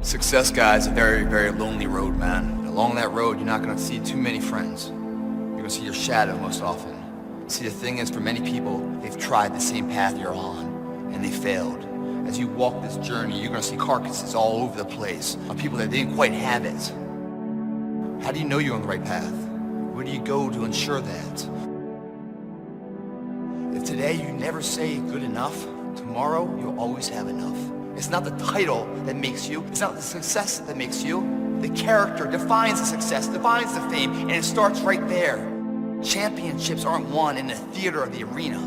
Success, guys, is a very, very lonely road, man. Along that road, you're not going to see too many friends. You're going to see your shadow most often. See, the thing is, for many people, they've tried the same path you're on, and they failed. As you walk this journey, you're going to see carcasses all over the place of people that didn't quite have it. How do you know you're on the right path? Where do you go to ensure that? If today you never say good enough, tomorrow you'll always have enough. It's not the title that makes you. It's not the success that makes you. The character defines the success, defines the fame, and it starts right there. Championships aren't won in the theater or the arena.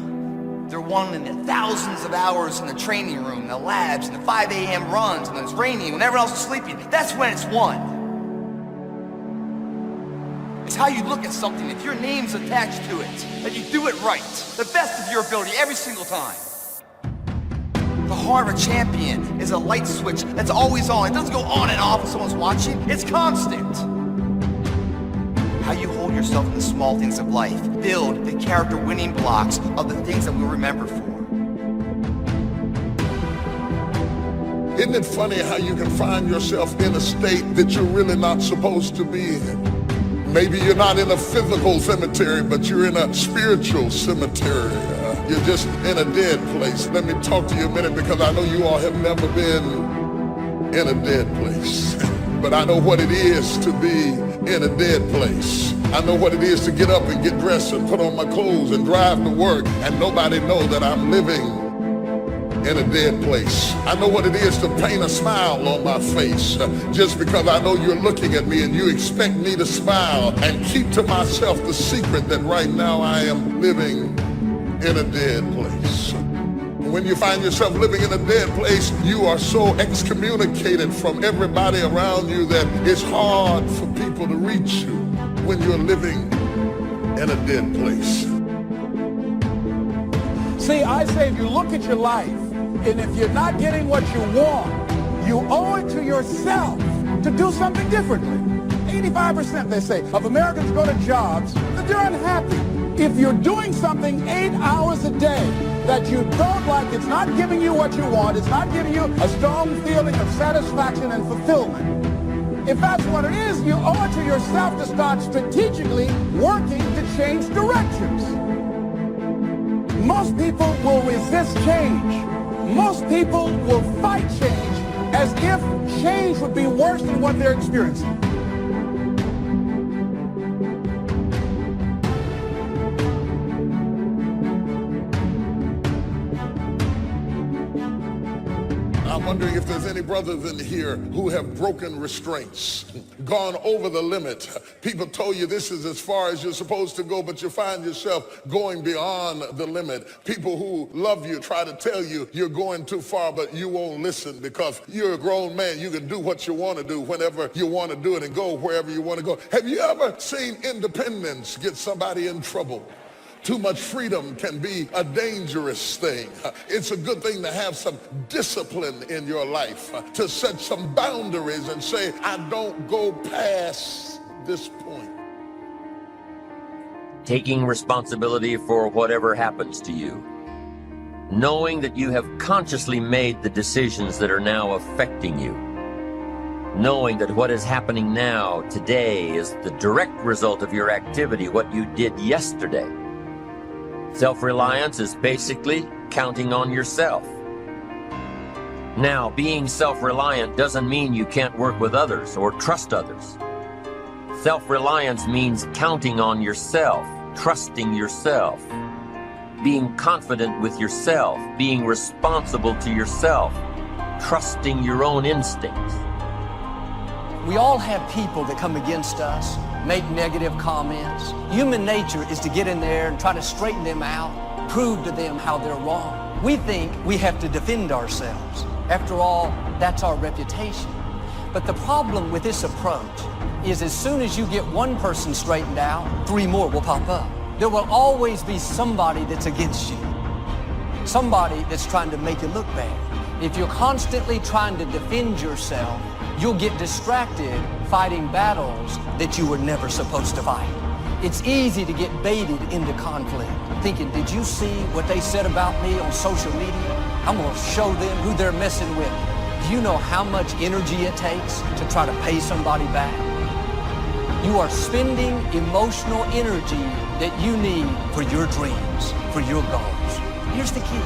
They're won in the thousands of hours in the training room, the labs, and the 5 a.m. runs, and when it's raining, when everyone else is sleeping. That's when it's won. It's how you look at something. If your name's attached to it, that you do it right, the best of your ability every single time. The heart of a champion is a light switch that's always on. It doesn't go on and off when someone's watching. It's constant. How you hold yourself in the small things of life. Build the character winning blocks of the things that we'll remember for. Isn't it funny how you can find yourself in a state that you're really not supposed to be in? Maybe you're not in a physical cemetery, but you're in a spiritual cemetery. You're just in a dead place. Let me talk to you a minute, because I know you all have never been in a dead place. But I know what it is to be in a dead place. I know what it is to get up and get dressed and put on my clothes and drive to work and nobody know that I'm living in a dead place. I know what it is to paint a smile on my face just because I know you're looking at me and you expect me to smile and keep to myself the secret that right now I am living in a dead place. When you find yourself living in a dead place, you are so excommunicated from everybody around you that it's hard for people to reach you when you're living in a dead place. See, I say if you look at your life, and if you're not getting what you want, you owe it to yourself to do something differently. 85%, they say, of Americans go to jobs that they're unhappy. If you're doing something 8 hours a day that you don't like, it's not giving you what you want, it's not giving you a strong feeling of satisfaction and fulfillment. If that's what it is, you owe it to yourself to start strategically working to change directions. Most people will resist change. Most people will fight change as if change would be worse than what they're experiencing. I'm wondering if there's any brothers in here who have broken restraints, gone over the limit. People told you this is as far as you're supposed to go, but you find yourself going beyond the limit. People who love you try to tell you you're going too far, but you won't listen because you're a grown man. You can do what you want to do whenever you want to do it and go wherever you want to go. Have you ever seen independence get somebody in trouble? Too much freedom can be a dangerous thing. It's a good thing to have some discipline in your life, to set some boundaries and say, I don't go past this point. Taking responsibility for whatever happens to you. Knowing that you have consciously made the decisions that are now affecting you. Knowing that what is happening now, today, is the direct result of your activity, what you did yesterday. Self-reliance is basically counting on yourself. Now, being self-reliant doesn't mean you can't work with others or trust others. Self-reliance means counting on yourself, trusting yourself, being confident with yourself, being responsible to yourself, trusting your own instincts. We all have people that come against us, make negative comments. Human nature is to get in there and try to straighten them out, prove to them how they're wrong. We think we have to defend ourselves. After all, that's our reputation. But the problem with this approach is as soon as you get one person straightened out, 3 more will pop up. There will always be somebody that's against you, somebody that's trying to make you look bad. If you're constantly trying to defend yourself, you'll get distracted fighting battles that you were never supposed to fight. It's easy to get baited into conflict, thinking, did you see what they said about me on social media? I'm going to show them who they're messing with. Do you know how much energy it takes to try to pay somebody back? You are spending emotional energy that you need for your dreams, for your goals. Here's the key.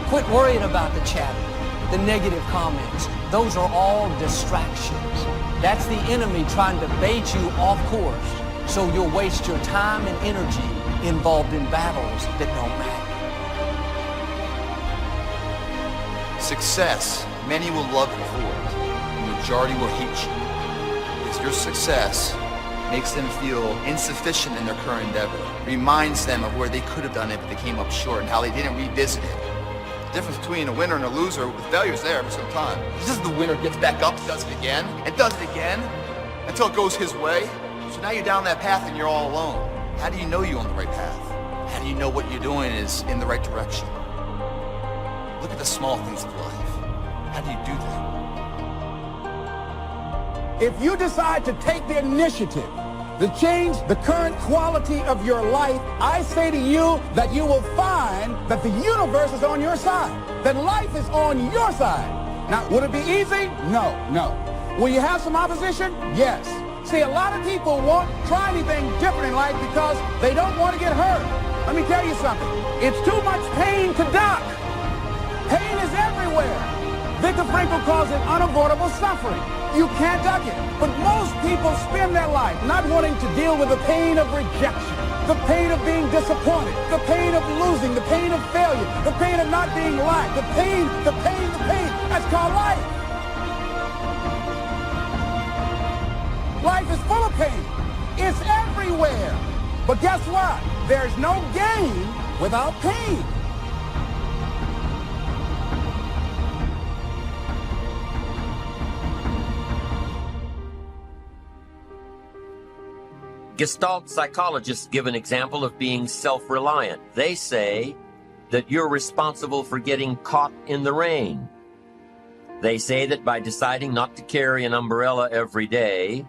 Quit worrying about the chatter, the negative comments. Those are all distractions. Also, the enemy trying to bait you off course so you'll waste your time and energy involved in battles that don't matter. Success. Many will love you for it. The majority will hate you. Because your success makes them feel insufficient in their current endeavor. Reminds them of where they could have done it, but they came up short, and how they didn't revisit it. The difference between a winner and a loser, with failure's there every single time. It's just the winner gets back up, does it again, and does it again, until it goes his way. So now you're down that path and you're all alone. How do you know you're on the right path? How do you know what you're doing is in the right direction? Look at the small things of life. How do you do that? If you decide to take the initiative to change the current quality of your life, I say to you that you will find that the universe is on your side, that life is on your side. Now, would it be easy? No. Will you have some opposition? Yes. See, a lot of people won't try anything different in life because they don't want to get hurt. Let me tell you something. It's too much pain to duck. Pain is everywhere. Viktor Frankl calls it unavoidable suffering. You can't duck it. But most people spend their life not wanting to deal with the pain of rejection, the pain of being disappointed, the pain of losing, the pain of failure, the pain of not being liked, the pain. That's called life. Life is full of pain. It's everywhere. But guess what? There's no gain without pain. Gestalt psychologists give an example of being self-reliant. They say that you're responsible for getting caught in the rain. They say that by deciding not to carry an umbrella every day,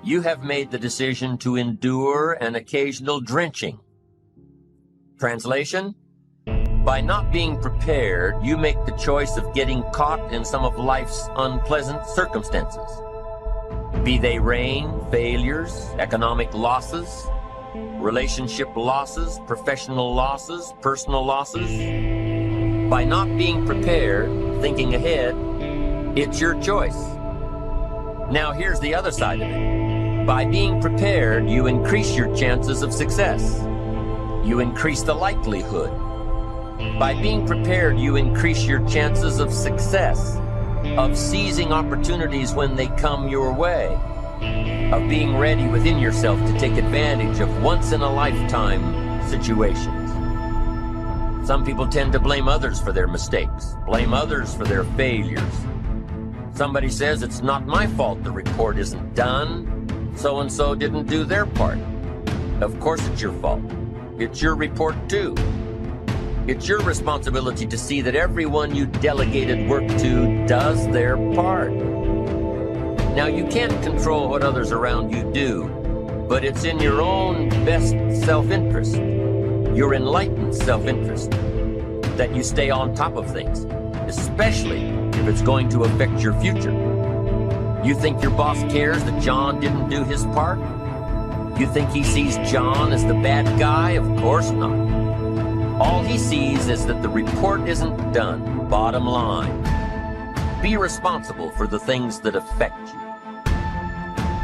you have made the decision to endure an occasional drenching. Translation? By not being prepared, you make the choice of getting caught in some of life's unpleasant circumstances. Be they rain, failures, economic losses, relationship losses, professional losses, personal losses. By not being prepared, thinking ahead, it's your choice. Now here's the other side of it. By being prepared, you increase your chances of success. You increase the likelihood. By being prepared, you increase your chances of success, of seizing opportunities when they come your way, of being ready within yourself to take advantage of once-in-a-lifetime situations. Some people tend to blame others for their mistakes, blame others for their failures. Somebody says, it's not my fault the report isn't done. So-and-so didn't do their part. Of course it's your fault. It's your report too. It's your responsibility to see that everyone you delegated work to does their part. Now, you can't control what others around you do, but it's in your own best self-interest, your enlightened self-interest, that you stay on top of things, especially if it's going to affect your future. You think your boss cares that John didn't do his part? You think he sees John as the bad guy? Of course not. All he sees is that the report isn't done, bottom line. Be responsible for the things that affect you.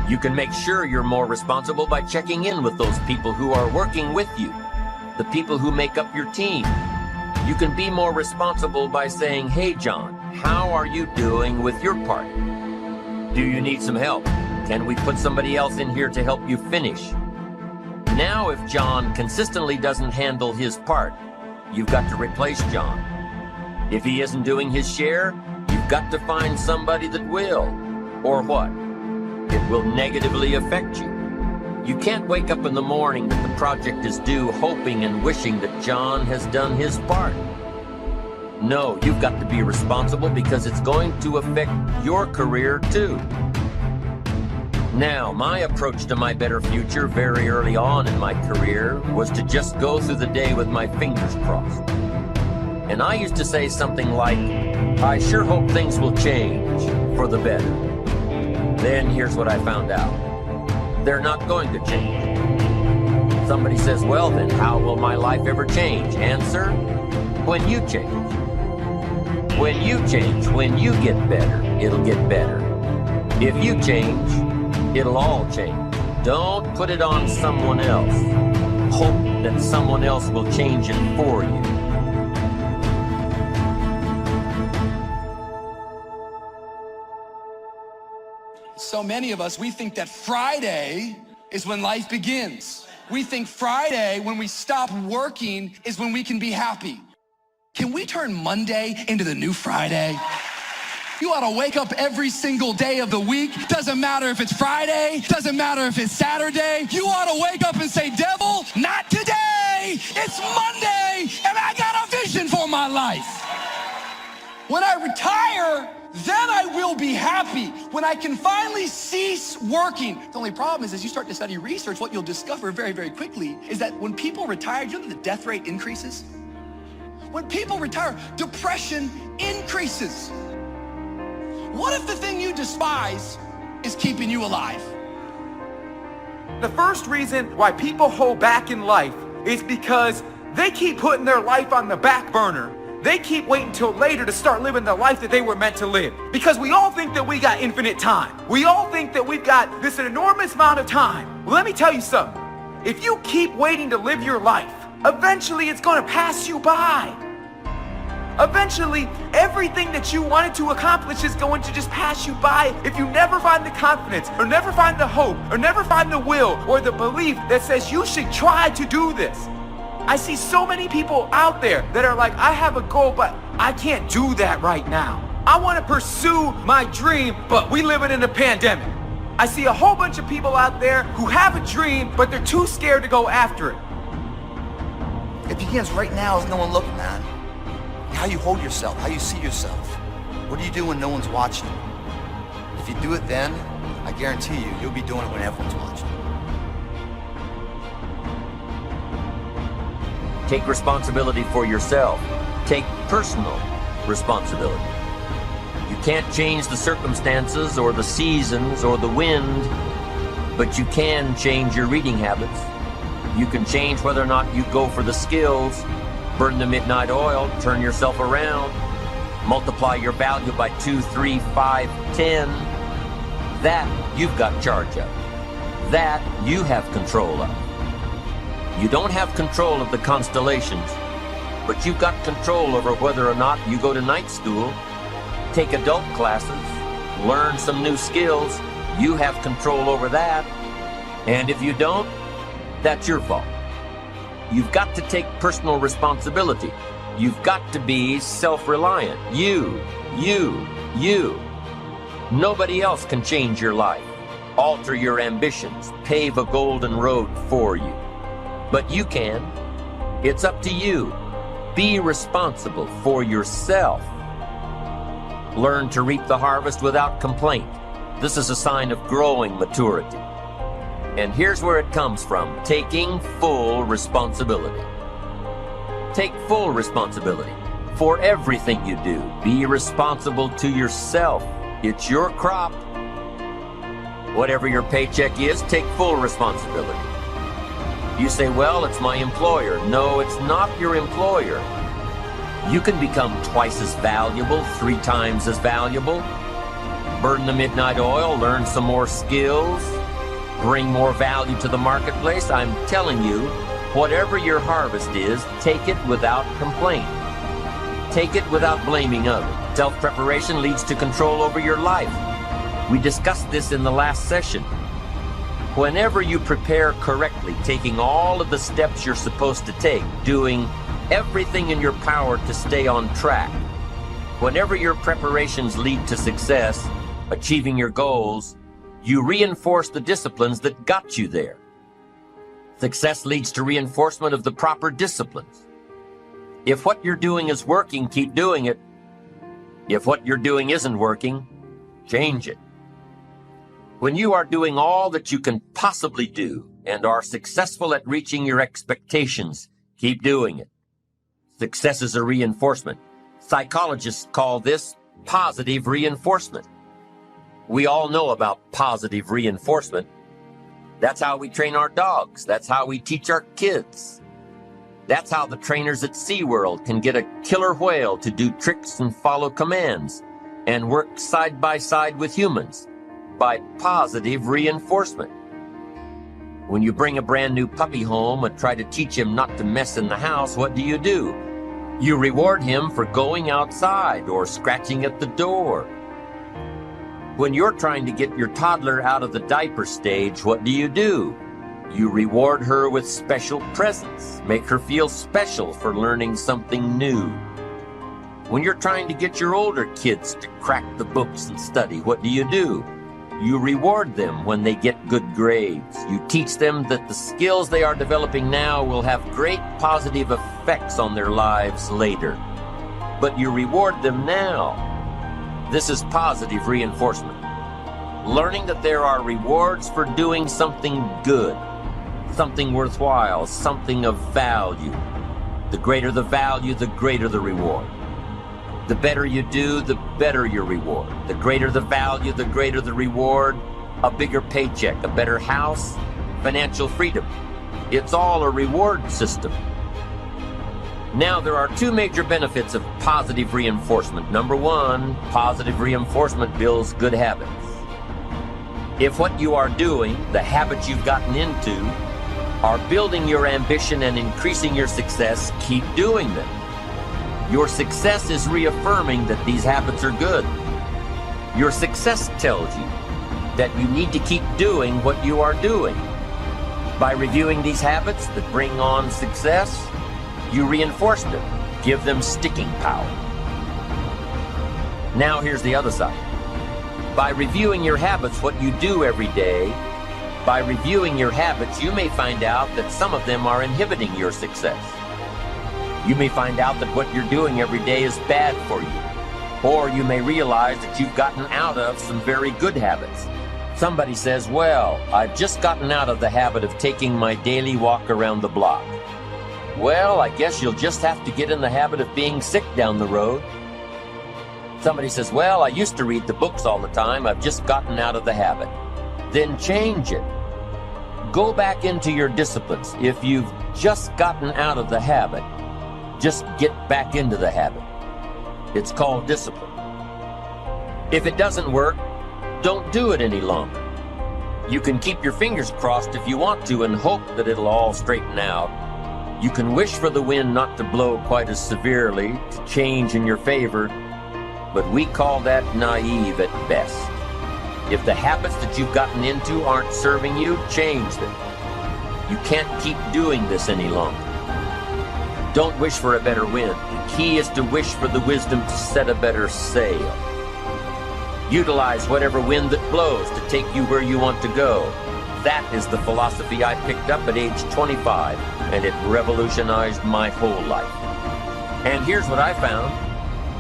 You can make sure you're more responsible by checking in with those people who are working with you, the people who make up your team. You can be more responsible by saying, hey, John, how are you doing with your part? Do you need some help? Can we put somebody else in here to help you finish? Now, if John consistently doesn't handle his part, you've got to replace John. If he isn't doing his share, you've got to find somebody that will. Or what? It will negatively affect you. You can't wake up in the morning that the project is due hoping and wishing that John has done his part. No, you've got to be responsible because it's going to affect your career too. Now, my approach to my better future very early on in my career was to just go through the day with my fingers crossed. And I used to say something like, I sure hope things will change for the better. Then here's what I found out. They're not going to change. Somebody says, well then, how will my life ever change? Answer, when you change. When you change, when you get better, it'll get better. If you change, it'll all change. Don't put it on someone else. Hope that someone else will change it for you. So many of us, we think that Friday is when life begins. We think Friday, when we stop working, is when we can be happy. Can we turn Monday into the new Friday? You ought to wake up every single day of the week. Doesn't matter if it's Friday, doesn't matter if it's Saturday. You ought to wake up and say, devil, not today. It's Monday, and I got a vision for my life. When I retire, then I will be happy. When I can finally cease working. The only problem is, as you start to study research, what you'll discover very, very quickly is that when people retire, you know that the death rate increases? When people retire, depression increases. What if the thing you despise is keeping you alive? The first reason why people hold back in life is because they keep putting their life on the back burner. They keep waiting till later to start living the life that they were meant to live. Because we all think that we got infinite time. We all think that we've got this enormous amount of time. Well, let me tell you something. If you keep waiting to live your life, eventually it's going to pass you by. Eventually, everything that you wanted to accomplish is going to just pass you by if you never find the confidence, or never find the hope, or never find the will, or the belief that says you should try to do this. I see so many people out there that are like, I have a goal, but I can't do that right now. I want to pursue my dream, but we living in a pandemic. I see a whole bunch of people out there who have a dream, but they're too scared to go after it. It begins right now with no one looking, man. How you hold yourself, how you see yourself. What do you do when no one's watching? If you do it then, I guarantee you, you'll be doing it when everyone's watching. Take responsibility for yourself. Take personal responsibility. You can't change the circumstances or the seasons or the wind, but you can change your reading habits. You can change whether or not you go for the skills, burn the midnight oil, turn yourself around, multiply your value by 2, 3, 5, 10. That you've got charge of. That you have control of. You don't have control of the constellations, but you've got control over whether or not you go to night school, take adult classes, learn some new skills. You have control over that. And if you don't, that's your fault. You've got to take personal responsibility. You've got to be self-reliant. You. Nobody else can change your life, alter your ambitions, pave a golden road for you. But you can. It's up to you. Be responsible for yourself. Learn to reap the harvest without complaint. This is a sign of growing maturity. And here's where it comes from: taking full responsibility. Take full responsibility for everything you do. Be responsible to yourself. It's your crop. Whatever your paycheck is, take full responsibility. You say, well, it's my employer. No, it's not your employer. You can become twice as valuable, 3 times as valuable. Burn the midnight oil, learn some more skills, bring more value to the marketplace. I'm telling you, whatever your harvest is, take it without complaint. Take it without blaming others. Self-preparation leads to control over your life. We discussed this in the last session. Whenever you prepare correctly, taking all of the steps you're supposed to take, doing everything in your power to stay on track, whenever your preparations lead to success, achieving your goals, you reinforce the disciplines that got you there. Success leads to reinforcement of the proper disciplines. If what you're doing is working, keep doing it. If what you're doing isn't working, change it. When you are doing all that you can possibly do and are successful at reaching your expectations, keep doing it. Success is a reinforcement. Psychologists call this positive reinforcement. We all know about positive reinforcement. That's how we train our dogs. That's how we teach our kids. That's how the trainers at SeaWorld can get a killer whale to do tricks and follow commands and work side by side with humans by positive reinforcement. When you bring a brand new puppy home and try to teach him not to mess in the house, what do? You reward him for going outside or scratching at the door. When you're trying to get your toddler out of the diaper stage, what do? You reward her with special presents, make her feel special for learning something new. When you're trying to get your older kids to crack the books and study, what do? You reward them when they get good grades. You teach them that the skills they are developing now will have great positive effects on their lives later. But you reward them now. This is positive reinforcement. Learning that there are rewards for doing something good, something worthwhile, something of value. The greater the value, the greater the reward. The better you do, the better your reward. The greater the value, the greater the reward. A bigger paycheck, a better house, financial freedom. It's all a reward system. Now, there are two major benefits of positive reinforcement. Number one, positive reinforcement builds good habits. If what you are doing, the habits you've gotten into, are building your ambition and increasing your success, keep doing them. Your success is reaffirming that these habits are good. Your success tells you that you need to keep doing what you are doing. By reviewing these habits that bring on success, you reinforce them, give them sticking power. Now here's the other side. By reviewing your habits, what you do every day, by reviewing your habits, you may find out that some of them are inhibiting your success. You may find out that what you're doing every day is bad for you. Or you may realize that you've gotten out of some very good habits. Somebody says, well, I've just gotten out of the habit of taking my daily walk around the block. Well, I guess you'll just have to get in the habit of being sick down the road. Somebody says, well, I used to read the books all the time. I've just gotten out of the habit. Then change it. Go back into your disciplines. If you've just gotten out of the habit, just get back into the habit. It's called discipline. If it doesn't work, don't do it any longer. You can keep your fingers crossed if you want to and hope that it'll all straighten out. You can wish for the wind not to blow quite as severely, to change in your favor, but we call that naive at best. If the habits that you've gotten into aren't serving you, change them. You can't keep doing this any longer. Don't wish for a better wind. The key is to wish for the wisdom to set a better sail. Utilize whatever wind that blows to take you where you want to go. That is the philosophy I picked up at age 25, and it revolutionized my whole life. And here's what I found.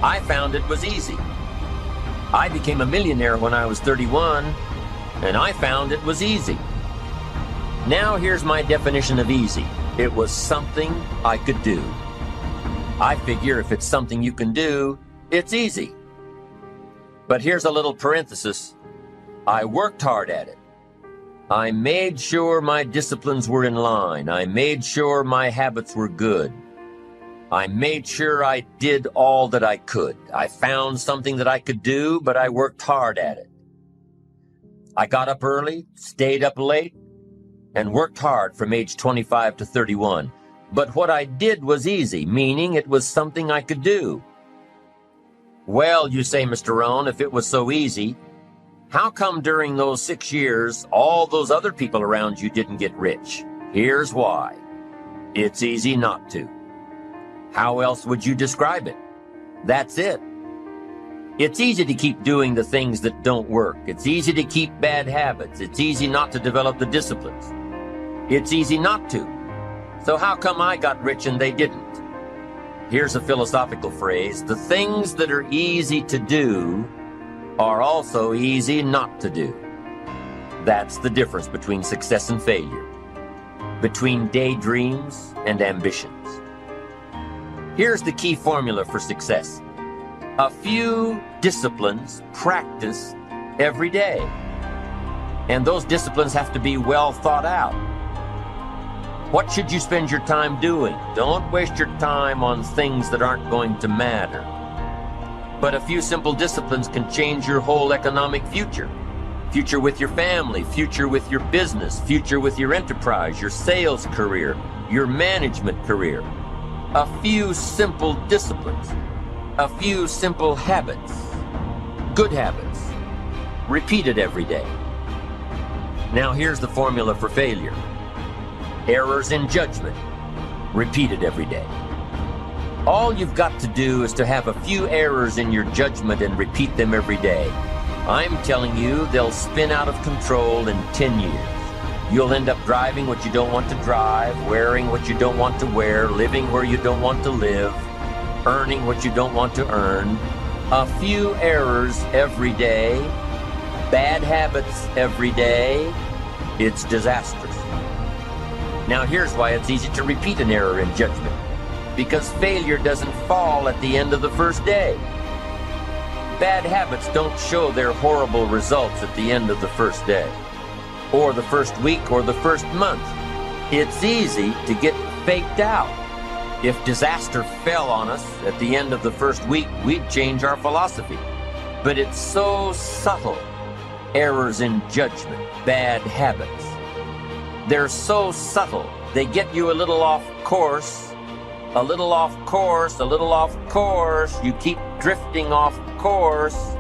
I found it was easy. I became a millionaire when I was 31, and I found it was easy. Now here's my definition of easy. It was something I could do. I figure if it's something you can do, it's easy. But here's a little parenthesis. I worked hard at it. I made sure my disciplines were in line. I made sure my habits were good. I made sure I did all that I could. I found something that I could do, but I worked hard at it. I got up early, stayed up late, and worked hard from age 25 to 31. But what I did was easy, meaning it was something I could do. Well, you say, Mr. Rohn, if it was so easy, how come during those 6 years, all those other people around you didn't get rich? Here's why. It's easy not to. How else would you describe it? That's it. It's easy to keep doing the things that don't work. It's easy to keep bad habits. It's easy not to develop the disciplines. It's easy not to. So how come I got rich and they didn't? Here's a philosophical phrase. The things that are easy to do are also easy not to do. That's the difference between success and failure, between daydreams and ambitions. Here's the key formula for success. A few disciplines practiced every day. And those disciplines have to be well thought out. What should you spend your time doing? Don't waste your time on things that aren't going to matter. But a few simple disciplines can change your whole economic future. Future with your family, future with your business, future with your enterprise, your sales career, your management career. A few simple disciplines, a few simple habits, good habits, repeated every day. Now here's the formula for failure. Errors in judgment, repeated every day. All you've got to do is to have a few errors in your judgment and repeat them every day. I'm telling you, they'll spin out of control in 10 years. You'll end up driving what you don't want to drive, wearing what you don't want to wear, living where you don't want to live, earning what you don't want to earn. A few errors every day, bad habits every day, it's disastrous. Now here's why it's easy to repeat an error in judgment. Because failure doesn't fall at the end of the first day. Bad habits don't show their horrible results at the end of the first day, or the first week, or the first month. It's easy to get faked out. If disaster fell on us at the end of the first week, we'd change our philosophy. But it's so subtle. Errors in judgment, bad habits. They're so subtle. They get you a little off course, a little off course, a little off course. You keep drifting off course,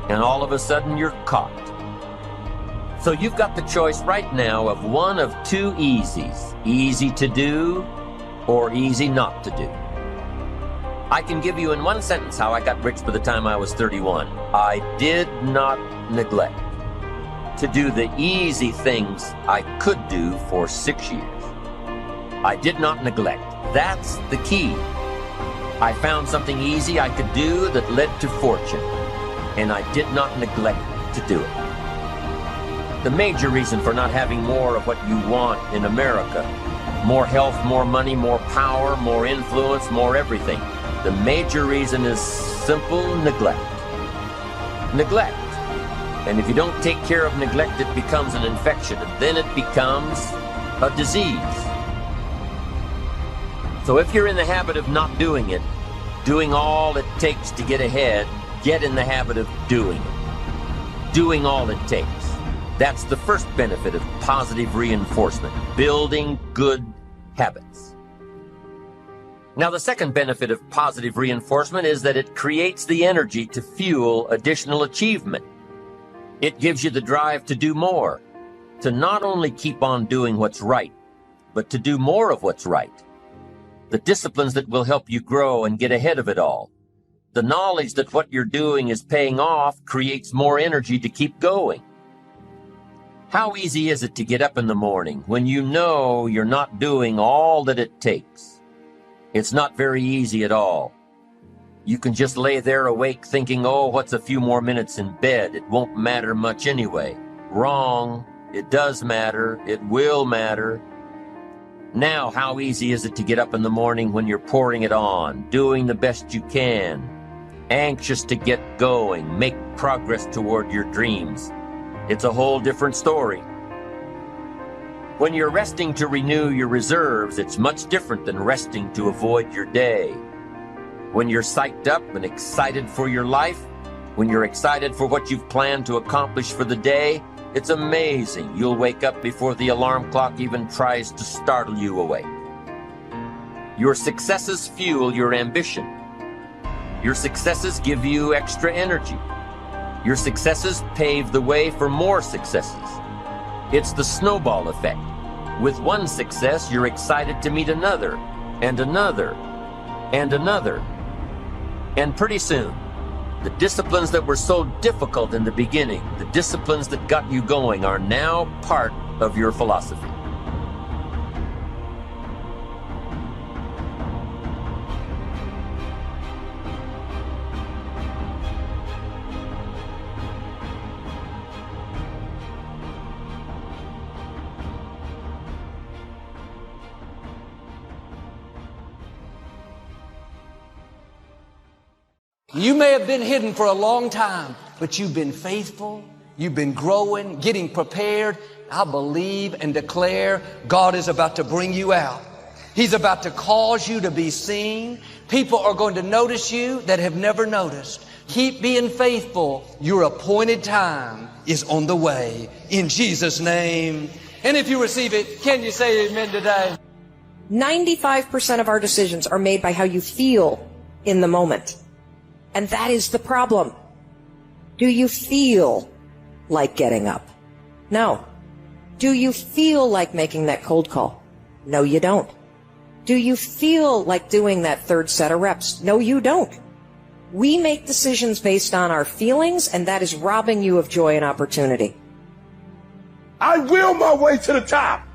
and all of a sudden you're caught. So you've got the choice right now of one of two easies. Easy to do or easy not to do. I can give you in one sentence how I got rich by the time I was 31. I did not neglect to do the easy things I could do for 6 years. I did not neglect. That's the key. I found something easy I could do that led to fortune, and I did not neglect to do it. The major reason for not having more of what you want in America, more health, more money, more power, more influence, more everything, the major reason is simple neglect. Neglect. And if you don't take care of neglect, it becomes an infection, and then it becomes a disease. So if you're in the habit of not doing it, doing all it takes to get ahead, get in the habit of doing it. Doing all it takes. That's the first benefit of positive reinforcement, building good habits. Now, the second benefit of positive reinforcement is that it creates the energy to fuel additional achievement. It gives you the drive to do more, to not only keep on doing what's right, but to do more of what's right. The disciplines that will help you grow and get ahead of it all. The knowledge that what you're doing is paying off creates more energy to keep going. How easy is it to get up in the morning when you know you're not doing all that it takes? It's not very easy at all. You can just lay there awake thinking, oh, what's a few more minutes in bed? It won't matter much anyway. Wrong. It does matter. It will matter. Now, how easy is it to get up in the morning when you're pouring it on, doing the best you can, anxious to get going, make progress toward your dreams? It's a whole different story. When you're resting to renew your reserves, it's much different than resting to avoid your day. When you're psyched up and excited for your life, when you're excited for what you've planned to accomplish for the day, it's amazing. You'll wake up before the alarm clock even tries to startle you awake. Your successes fuel your ambition. Your successes give you extra energy. Your successes pave the way for more successes. It's the snowball effect. With one success, you're excited to meet another, and another, and another. And pretty soon, the disciplines that were so difficult in the beginning, the disciplines that got you going, are now part of your philosophy. You may have been hidden for a long time, but you've been faithful. You've been growing, getting prepared. I believe and declare God is about to bring you out. He's about to cause you to be seen. People are going to notice you that have never noticed. Keep being faithful. Your appointed time is on the way. In Jesus' name. And if you receive it, can you say amen today? 95% of our decisions are made by how you feel in the moment. And that is the problem. Do you feel like getting up? No. Do you feel like making that cold call? No, you don't. Do you feel like doing that third set of reps? No, you don't. We make decisions based on our feelings, and that is robbing you of joy and opportunity. I will my way to the top.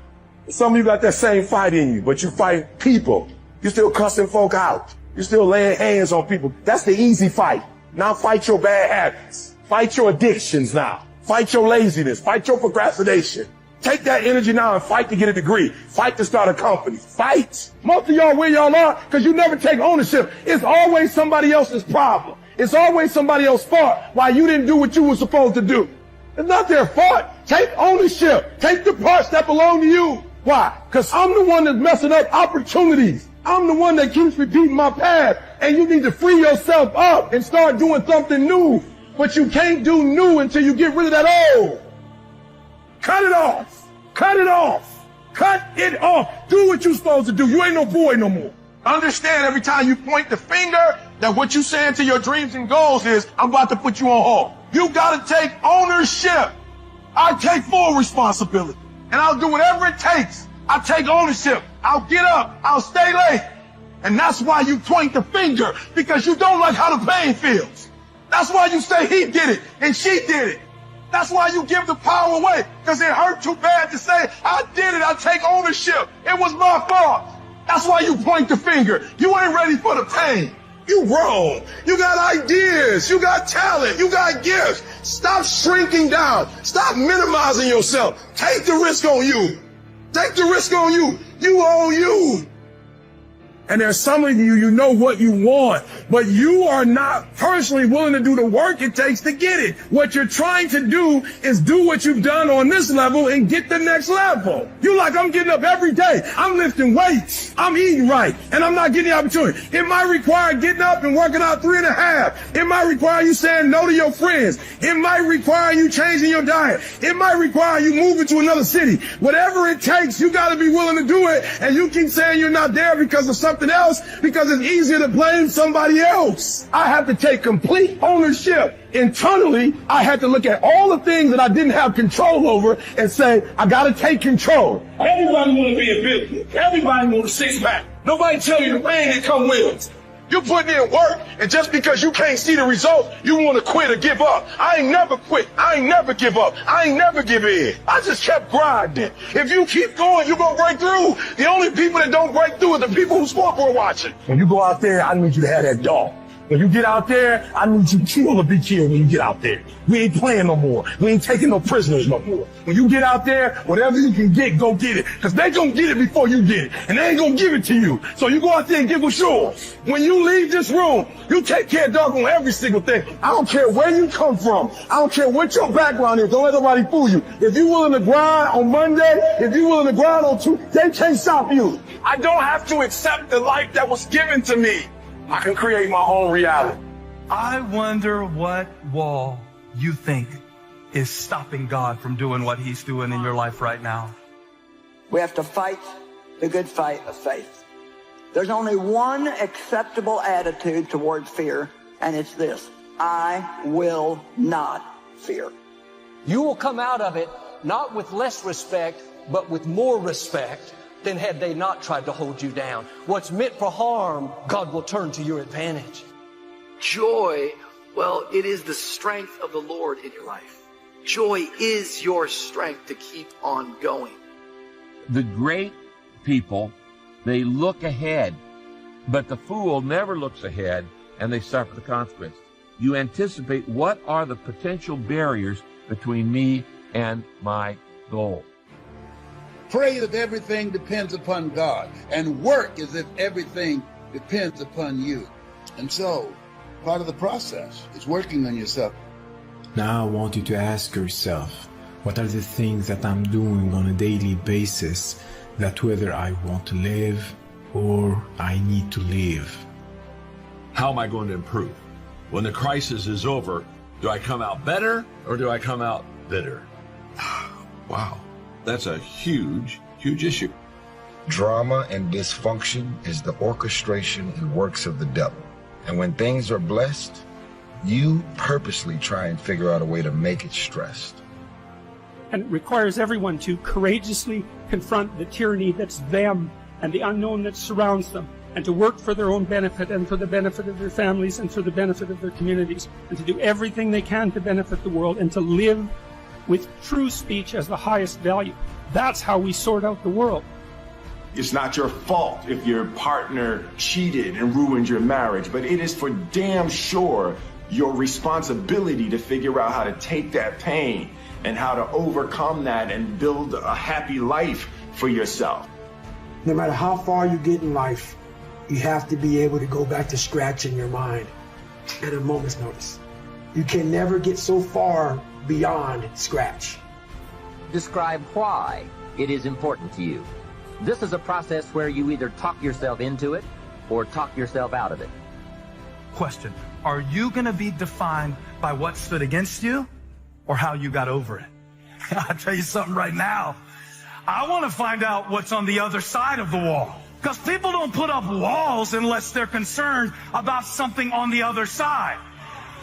Some of you got that same fight in you, but you fight people. You're still cussing folk out. You're still laying hands on people. That's the easy fight. Now fight your bad habits. Fight your addictions now. Fight your laziness. Fight your procrastination. Take that energy now and fight to get a degree. Fight to start a company. Fight. Most of y'all where y'all are because you never take ownership. It's always somebody else's problem. It's always somebody else's fault why you didn't do what you were supposed to do. It's not their fault. Take ownership. Take the parts that belong to you. Why? Because I'm the one that's messing up opportunities. I'm the one that keeps repeating my past. And you need to free yourself up and start doing something new. But you can't do new until you get rid of that old. Cut it off. Cut it off. Cut it off. Do what you're supposed to do. You ain't no boy no more. Understand every time you point the finger that what you saying to your dreams and goals is, I'm about to put you on hold. You got to take ownership. I take full responsibility. And I'll do whatever it takes. I'll take ownership. I'll get up. I'll stay late. And that's why you point the finger, because you don't like how the pain feels. That's why you say he did it and she did it. That's why you give the power away, because it hurt too bad to say, I did it, I take ownership. It was my fault. That's why you point the finger. You ain't ready for the pain. You grown. You got ideas. You got talent. You got gifts. Stop shrinking down. Stop minimizing yourself. Take the risk on you. Take the risk on you. You own you. And there's some of you, you know what you want, but you are not personally willing to do the work it takes to get it. What you're trying to do is do what you've done on this level and get the next level. You're like, I'm getting up every day. I'm lifting weights. I'm eating right. And I'm not getting the opportunity. It might require getting up and working out 3.5. It might require you saying no to your friends. It might require you changing your diet. It might require you moving to another city. Whatever it takes, you got to be willing to do it. And you keep saying you're not there because of something else, because it's easier to blame somebody else. I have to take complete ownership. Internally, I had to look at all the things that I didn't have control over and say, I got to take control. Everybody want to be a business. Everybody want a six-pack. Nobody tell you the pain that come with it. You're putting in work, and just because you can't see the results, you want to quit or give up. I ain't never quit. I ain't never give up. I ain't never give in. I just kept grinding. If you keep going, you're going to break through. The only people that don't break through are the people who scoreboard watching. When you go out there, I need you to have that dog. When you get out there, I need you to kill or be killed when you get out there. We ain't playing no more. We ain't taking no prisoners no more. When you get out there, whatever you can get, go get it. Because they gonna get it before you get it. And they ain't gonna give it to you. So you go out there and get what's yours. When you leave this room, you take care of dog on every single thing. I don't care where you come from. I don't care what your background is. Don't let nobody fool you. If you're willing to grind on Monday, if you're willing to grind on Tuesday, they can't stop you. I don't have to accept the life that was given to me. I can create my own reality. I wonder what wall you think is stopping God from doing what he's doing in your life right now. We have to fight the good fight of faith. There's only one acceptable attitude toward fear, and it's this: I will not fear. You will come out of it not with less respect, but with more respect than had they not tried to hold you down. What's meant for harm, God will turn to your advantage. Joy, well, it is the strength of the Lord in your life. Joy is your strength to keep on going. The great people, they look ahead, but the fool never looks ahead, and they suffer the consequence. You anticipate what are the potential barriers between me and my goal. Pray as if everything depends upon God, and work as if everything depends upon you. And so, part of the process. It's working on yourself. Now I want you to ask yourself, what are the things that I'm doing on a daily basis that whether I want to live or I need to live? How am I going to improve? When the crisis is over, do I come out better or do I come out bitter? Wow, that's a huge, huge issue. Drama and dysfunction is the orchestration and works of the devil. And when things are blessed, you purposely try and figure out a way to make it stressed. And it requires everyone to courageously confront the tyranny that's them and the unknown that surrounds them, and to work for their own benefit and for the benefit of their families and for the benefit of their communities, and to do everything they can to benefit the world and to live with true speech as the highest value. That's how we sort out the world. It's not your fault if your partner cheated and ruined your marriage, but it is for damn sure your responsibility to figure out how to take that pain and how to overcome that and build a happy life for yourself. No matter how far you get in life, you have to be able to go back to scratch in your mind at a moment's notice. You can never get so far beyond scratch. Describe why it is important to you. This is a process where you either talk yourself into it or talk yourself out of it. Question, are you going to be defined by what stood against you or how you got over it? I'll tell you something right now. I want to find out what's on the other side of the wall. Because people don't put up walls unless they're concerned about something on the other side.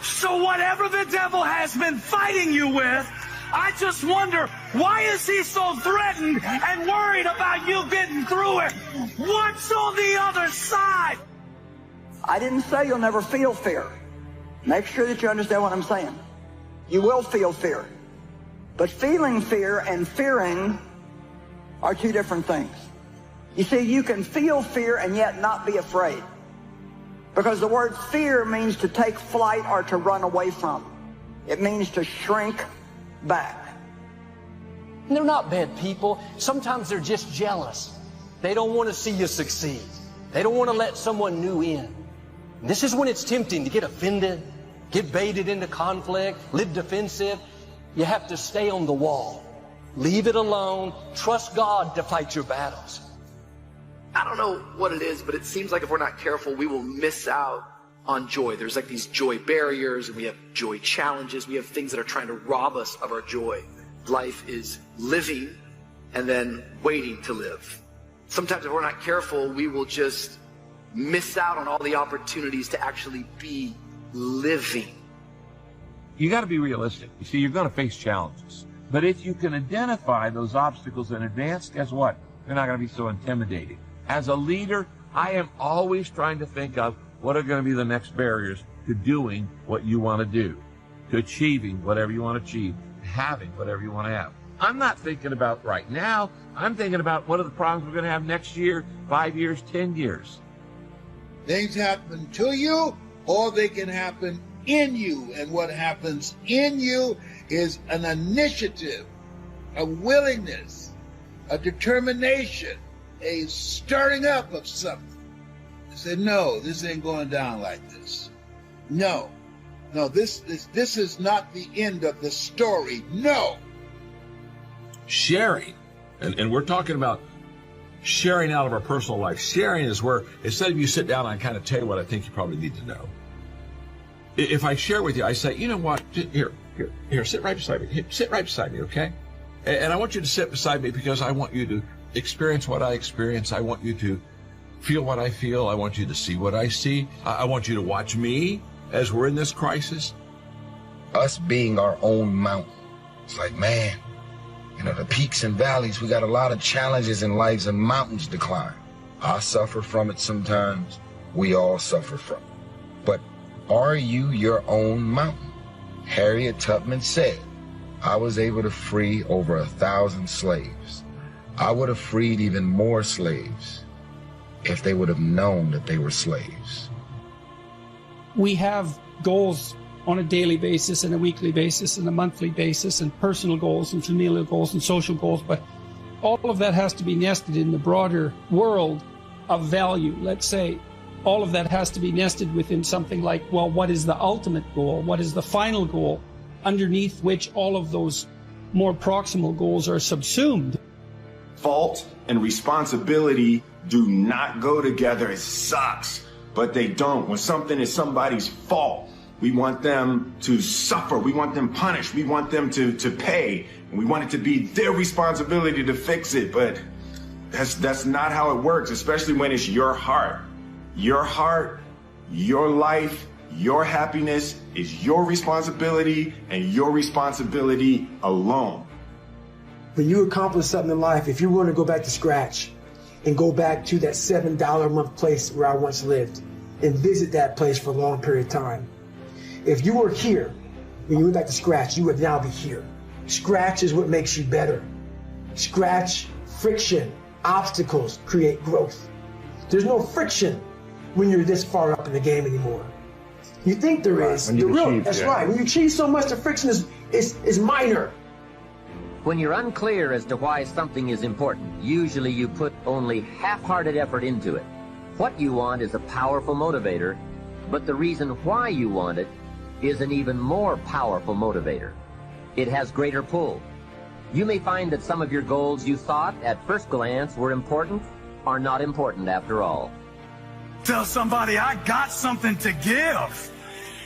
So whatever the devil has been fighting you with, I just wonder, why is he so threatened and worried about you getting through it? What's on the other side? I didn't say you'll never feel fear. Make sure that you understand what I'm saying. You will feel fear. But feeling fear and fearing are two different things. You see, you can feel fear and yet not be afraid. Because the word fear means to take flight or to run away from. It means to shrink back. And they're not bad people. Sometimes they're just jealous. They don't want to see you succeed. They don't want to let someone new in. And this is when it's tempting to get offended, get baited into conflict, live defensive. You have to stay on the wall. Leave it alone. Trust God to fight your battles. I don't know what it is, but it seems like if we're not careful, we will miss out on joy. There's like these joy barriers, and we have joy challenges. We have things that are trying to rob us of our joy. Life is living and then waiting to live. Sometimes if we're not careful, we will just miss out on all the opportunities to actually be living. You got to be realistic. You see, you're going to face challenges. But if you can identify those obstacles in advance, guess what? They're not going to be so intimidating. As a leader, I am always trying to think of what are going to be the next barriers to doing what you want to do, to achieving whatever you want to achieve, having whatever you want to have. I'm not thinking about right now. I'm thinking about what are the problems we're going to have next year, 5 years, 10 years. Things happen to you, or they can happen in you. And what happens in you is an initiative, a willingness, a determination, a stirring up of something. I said, no, this ain't going down like this. No, this is not the end of the story. No. Sharing, and we're talking about sharing out of our personal life. Sharing is where, instead of you sit down and kind of tell you what I think you probably need to know. If I share with you, I say, you know what, here, sit right beside me. Sit right beside me, okay? And I want you to sit beside me because I want you to experience what I experience. I want you to feel what I feel. I want you to see what I see. I want you to watch me as we're in this crisis. Us being our own mountain. It's like, man, the peaks and valleys, we got a lot of challenges in lives and mountains to climb. I suffer from it sometimes. We all suffer from it. But are you your own mountain? Harriet Tubman said, I was able to free over 1,000 slaves. I would have freed even more slaves if they would have known that they were slaves. We have goals on a daily basis and a weekly basis and a monthly basis, and personal goals and familial goals and social goals, but all of that has to be nested in the broader world of value. Let's say all of that has to be nested within something like, well, what is the ultimate goal? What is the final goal underneath which all of those more proximal goals are subsumed? Fault and responsibility do not go together. It sucks, but they don't. When something is somebody's fault, we want them to suffer. We want them punished. We want them to pay. And we want it to be their responsibility to fix it. But that's not how it works, especially when it's your heart. Your heart, your life, your happiness is your responsibility and your responsibility alone. When you accomplish something in life, if you want to go back to scratch and go back to that $7 a month place where I once lived and visit that place for a long period of time, if you were here, when you went back to scratch, you would now be here. Scratch is what makes you better. Scratch, friction, obstacles create growth. There's no friction when you're this far up in the game anymore. You think there is. That's right. When you achieve so much, the friction is minor. When you're unclear as to why something is important, usually you put only half-hearted effort into it. What you want is a powerful motivator, but the reason why you want it is an even more powerful motivator. It has greater pull. You may find that some of your goals you thought at first glance were important are not important after all. Tell somebody I got something to give.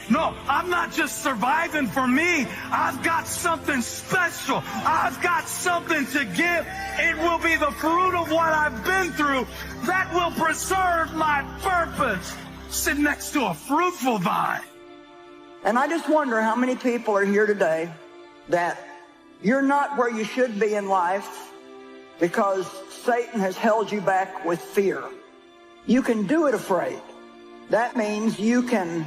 No, I'm not just surviving for me. I've got something special. I've got something to give. It will be the fruit of what I've been through that will preserve my purpose. Sit next to a fruitful vine. And I just wonder how many people are here today that you're not where you should be in life because Satan has held you back with fear. You can do it afraid. That means you can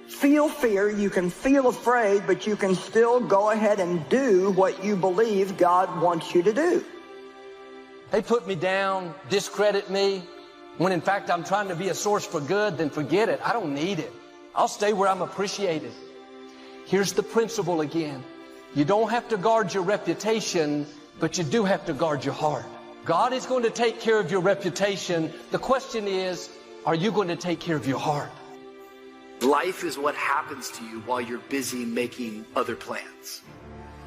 feel fear, you can feel afraid, but you can still go ahead and do what you believe God wants you to do. They put me down, discredit me, when in fact I'm trying to be a source for good, then forget it. I don't need it. I'll stay where I'm appreciated. Here's the principle again. You don't have to guard your reputation, but you do have to guard your heart. God is going to take care of your reputation. The question is, are you going to take care of your heart? Life is what happens to you while you're busy making other plans.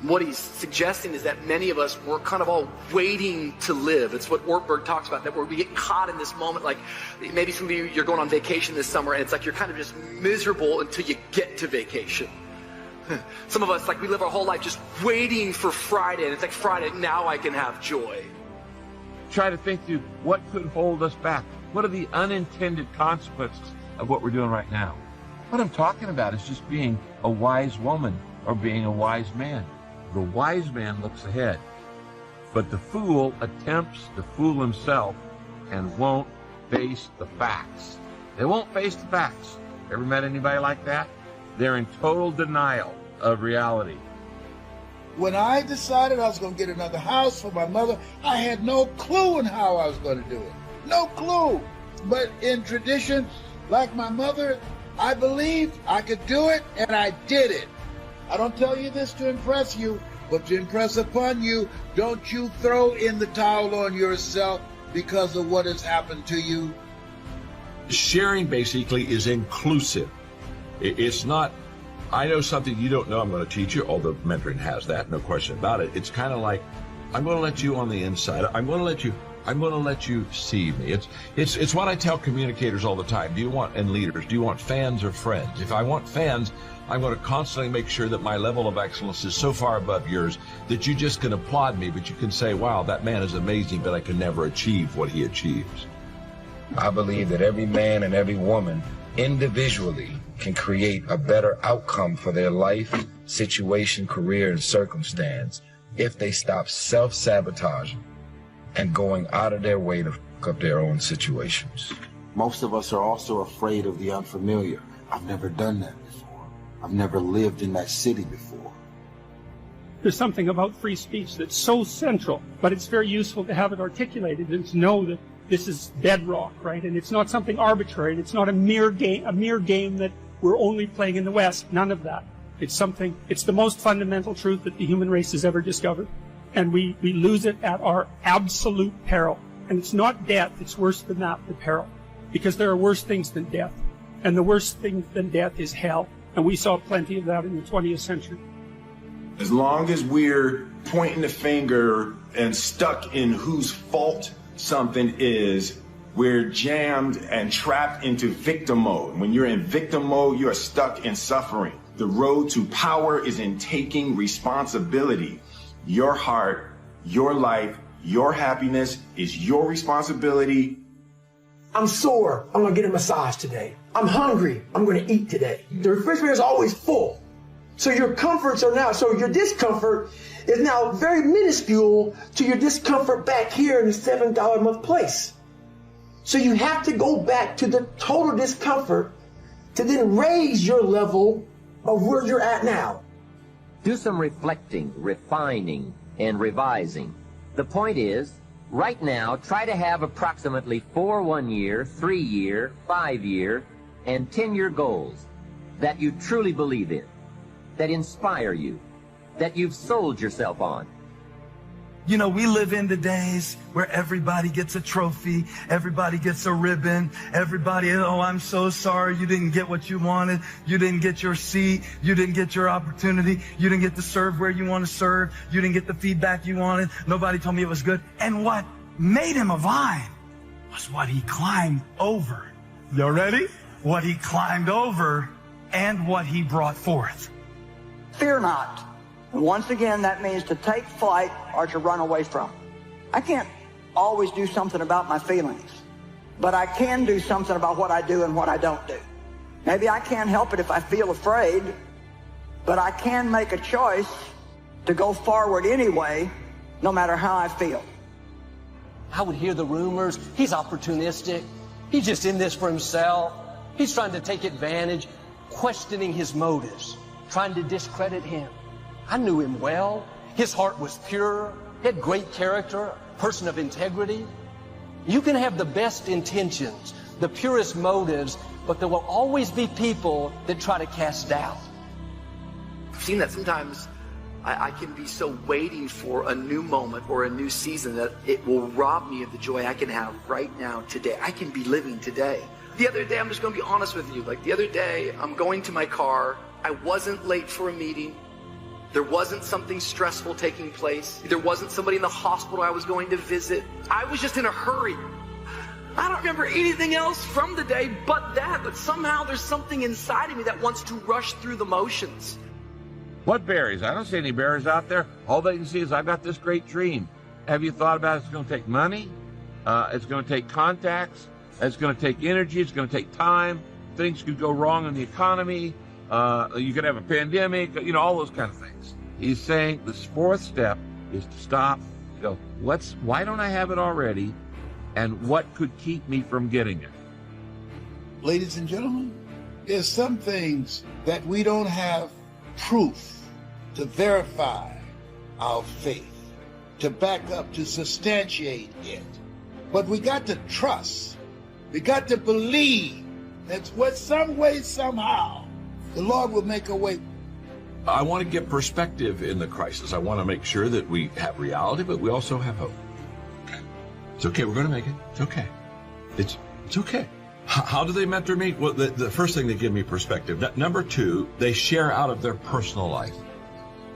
What he's suggesting is that many of us, we're kind of all waiting to live. It's what Ortberg talks about, that where we get caught in this moment. Like maybe some of you, you're going on vacation this summer and it's like you're kind of just miserable until you get to vacation. Some of us, like we live our whole life just waiting for Friday, and it's like Friday, now I can have joy. Try to think through what could hold us back. What are the unintended consequences of what we're doing right now? What I'm talking about is just being a wise woman or being a wise man. The wise man looks ahead, but the fool attempts to fool himself and won't face the facts. They won't face the facts. Ever met anybody like that? They're in total denial of reality. When I decided I was going to get another house for my mother, I had no clue in how I was going to do it. No clue. But in tradition, like my mother, I believed I could do it, and I did it. I don't tell you this to impress you, but to impress upon you, don't you throw in the towel on yourself because of what has happened to you. Sharing basically is inclusive. It's not, I know something you don't know, I'm going to teach you, although mentoring has that, no question about it. It's kind of like, I'm going to let you on the inside. I'm going to let you see me. It's what I tell communicators all the time. And leaders, do you want fans or friends? If I want fans, I'm going to constantly make sure that my level of excellence is so far above yours that you just can applaud me, but you can say, wow, that man is amazing, but I can never achieve what he achieves. I believe that every man and every woman individually can create a better outcome for their life, situation, career, and circumstance if they stop self-sabotaging and going out of their way to fuck up their own situations. Most of us are also afraid of the unfamiliar. I've never done that before. I've never lived in that city before. There's something about free speech that's so central, but it's very useful to have it articulated and to know that this is bedrock, right? And it's not something arbitrary. It's not a mere game that we're only playing in the West. None of that. It's the most fundamental truth that the human race has ever discovered. And we lose it at our absolute peril. And it's not death, it's worse than that, the peril. because there are worse things than death. And the worst thing than death is hell. And we saw plenty of that in the 20th century. As long as we're pointing the finger and stuck in whose fault something is, we're jammed and trapped into victim mode. When you're in victim mode, you are stuck in suffering. The road to power is in taking responsibility. Your heart, your life, your happiness is your responsibility. I'm sore. I'm going to get a massage today. I'm hungry. I'm going to eat today. The refrigerator is always full. So your comforts are now, so your discomfort is now very minuscule to your discomfort back here in the $7 a month place. So you have to go back to the total discomfort to then raise your level of where you're at now. Do some reflecting, refining, and revising. The point is, right now, try to have approximately 4 one-year, 3-year, 5-year, and 10-year goals that you truly believe in, that inspire you, that you've sold yourself on. You know, we live in the days where everybody gets a trophy, everybody gets a ribbon, everybody, oh, I'm so sorry you didn't get what you wanted, you didn't get your seat, you didn't get your opportunity, you didn't get to serve where you want to serve, you didn't get the feedback you wanted, nobody told me it was good. And what made him a vine was what he climbed over. You ready? What he climbed over and what he brought forth. Fear not. And once again, that means to take flight or to run away from. I can't always do something about my feelings, but I can do something about what I do and what I don't do. Maybe I can't help it if I feel afraid, but I can make a choice to go forward anyway, no matter how I feel. I would hear the rumors. He's opportunistic. He's just in this for himself. He's trying to take advantage, questioning his motives, trying to discredit him. I knew him well. His heart was pure. He had great character, a person of integrity. You can have the best intentions, the purest motives, but there will always be people that try to cast doubt. I've seen that sometimes. I can be so waiting for a new moment or a new season that it will rob me of the joy I can have right now, today. I can be living today. The other day, I'm just going to be honest with you. Like the other day, I'm going to my car. I wasn't late for a meeting. There wasn't something stressful taking place. There wasn't somebody in the hospital I was going to visit. I was just in a hurry. I don't remember anything else from the day but that, but somehow there's something inside of me that wants to rush through the motions. What berries? I don't see any berries out there. All they can see is I've got this great dream. Have you thought about it? It's going to take money. It's going to take contacts. It's going to take energy. It's going to take time. Things could go wrong in the economy. You could have a pandemic, you know, all those kind of things. He's saying this fourth step is to stop, go, why don't I have it already? And what could keep me from getting it? Ladies and gentlemen, there's some things that we don't have proof to verify our faith, to back up, to substantiate it. But we got to trust. We got to believe that some way, somehow, the Lord will make a way. I want to get perspective in the crisis. I want to make sure that we have reality, but we also have hope. It's okay. We're going to make it. It's okay. It's okay. How do they mentor me? Well, the first thing, they give me perspective. Number two, they share out of their personal life.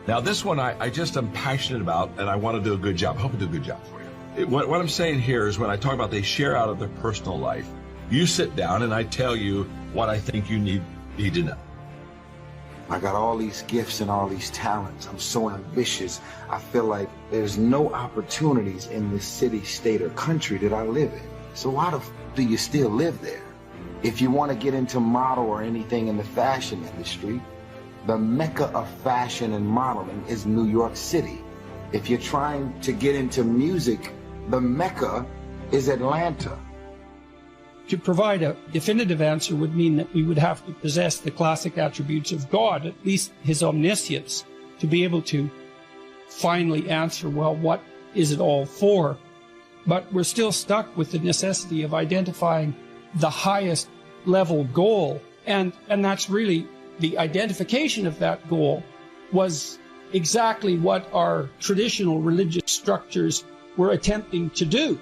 Now, this one I just am passionate about, and I want to do a good job. I hope I do a good job for you. What I'm saying here is when I talk about they share out of their personal life, you sit down and I tell you what I think you need to know. I got all these gifts and all these talents. I'm so ambitious. I feel like there's no opportunities in this city, state, or country that I live in. So why do you still live there? If you want to get into model or anything in the fashion industry, the mecca of fashion and modeling is New York City. If you're trying to get into music, the mecca is Atlanta. To provide a definitive answer would mean that we would have to possess the classic attributes of God, at least his omniscience, to be able to finally answer, well, what is it all for? But we're still stuck with the necessity of identifying the highest level goal. And that's really the identification of that goal was exactly what our traditional religious structures were attempting to do.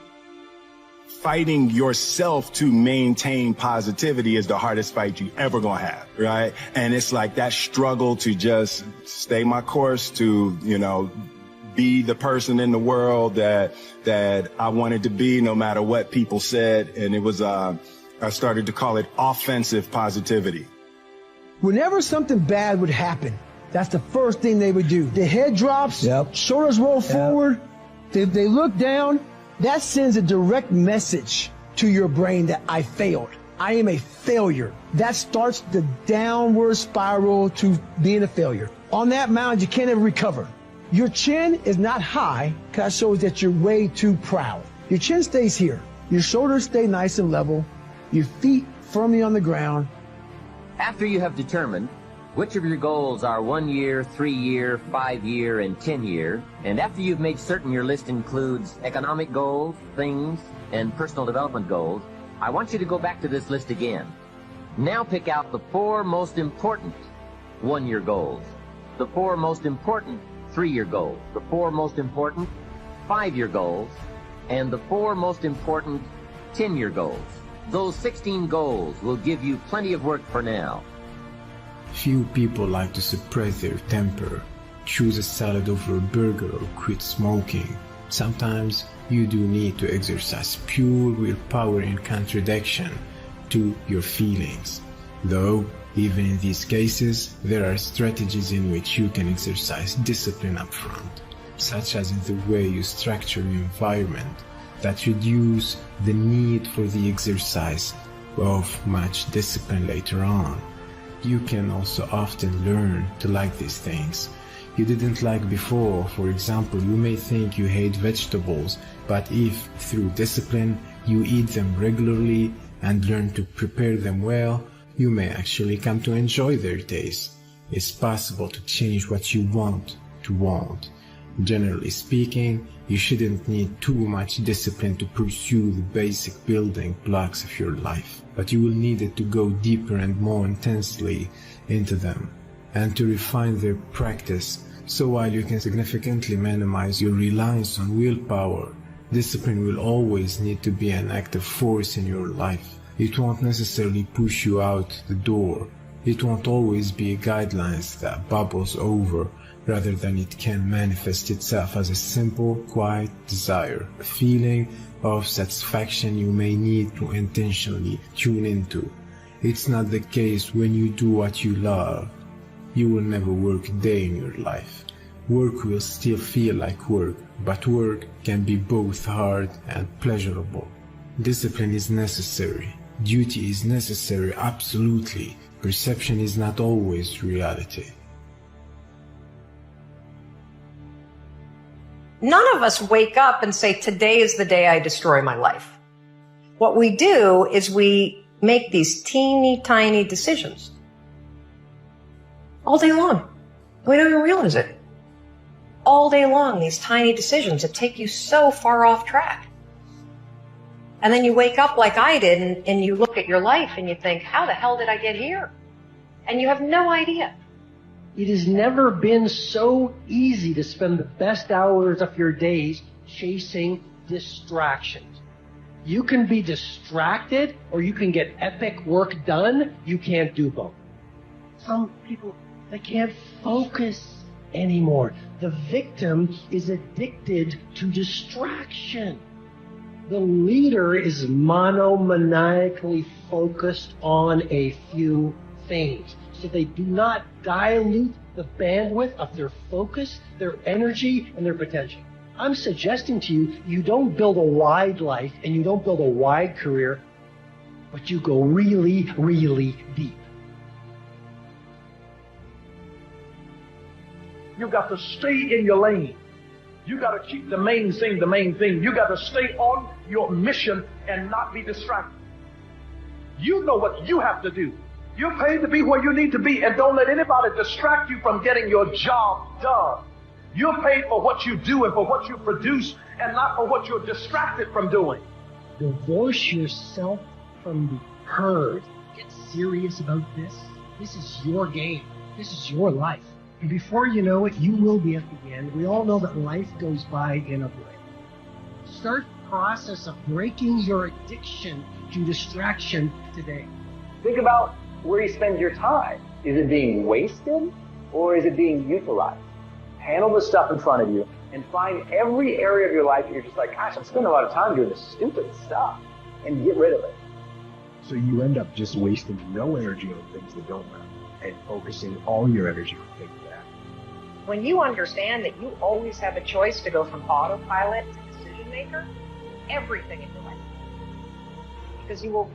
fighting yourself to maintain positivity is the hardest fight you ever gonna have, right? And it's like that struggle to just stay my course, to, you know, be the person in the world that I wanted to be, no matter what people said. And it was, I started to call it offensive positivity. Whenever something bad would happen, that's the first thing they would do. The head drops, shoulders roll forward, they look down. That sends a direct message to your brain that I failed. I am a failure. That starts the downward spiral to being a failure. On that mountain, you can't ever recover. Your chin is not high, because that shows that you're way too proud. Your chin stays here. Your shoulders stay nice and level. Your feet firmly on the ground. After you have determined which of your goals are 1 year, 3 year, 5 year, and 10 year, and after you've made certain your list includes economic goals, things, and personal development goals, I want you to go back to this list again. Now pick out the 4 most important 1-year goals, the 4 most important 3-year goals, the 4 most important 5-year goals, and the 4 most important 10-year goals. Those 16 goals will give you plenty of work for now. Few people like to suppress their temper, choose a salad over a burger, or quit smoking. Sometimes you do need to exercise pure willpower in contradiction to your feelings. Though, even in these cases, there are strategies in which you can exercise discipline up front, such as in the way you structure your environment, that reduce the need for the exercise of much discipline later on. You can also often learn to like these things you didn't like before. For example, you may think you hate vegetables, but if through discipline you eat them regularly and learn to prepare them well, you may actually come to enjoy their taste. It's possible to change what you want to want. Generally speaking, you shouldn't need too much discipline to pursue the basic building blocks of your life, but you will need it to go deeper and more intensely into them, and to refine their practice. So while you can significantly minimize your reliance on willpower, discipline will always need to be an active force in your life. It won't necessarily push you out the door. It won't always be a guidelines that bubbles over, rather than it can manifest itself as a simple, quiet desire, a feeling of satisfaction you may need to intentionally tune into. It's not the case when you do what you love. You will never work a day in your life. Work will still feel like work, but work can be both hard and pleasurable. Discipline is necessary. Duty is necessary, absolutely. Perception is not always reality. None of us wake up and say, today is the day I destroy my life. What we do is we make these teeny tiny decisions all day long. We don't even realize it. All day long, these tiny decisions that take you so far off track. And then you wake up like I did and you look at your life and you think, how the hell did I get here? And you have no idea. It has never been so easy to spend the best hours of your days chasing distractions. You can be distracted or you can get epic work done. You can't do both. Some people, they can't focus anymore. The victim is addicted to distraction. The leader is monomaniacally focused on a few things, so they do not dilute the bandwidth of their focus, their energy, and their potential. I'm suggesting to you, you don't build a wide life and you don't build a wide career, but you go really, really deep. You got to stay in your lane. You got to keep the main thing the main thing. You got to stay on your mission and not be distracted. You know what you have to do. You're paid to be where you need to be, and don't let anybody distract you from getting your job done. You're paid for what you do and for what you produce, and not for what you're distracted from doing. Divorce yourself from the herd. Get serious about this. This is your game. This is your life. And before you know it, you will be at the end. We all know that life goes by in a blink. Start process of breaking your addiction to distraction today. Think about where you spend your time. Is it being wasted or is it being utilized? Handle the stuff in front of you and find every area of your life that you're just like, gosh, I'm spending a lot of time doing this stupid stuff, and get rid of it. So you end up just wasting no energy on things that don't matter and focusing all your energy on things that matter. When you understand that you always have a choice to go from autopilot to decision maker, everything in your life, because you will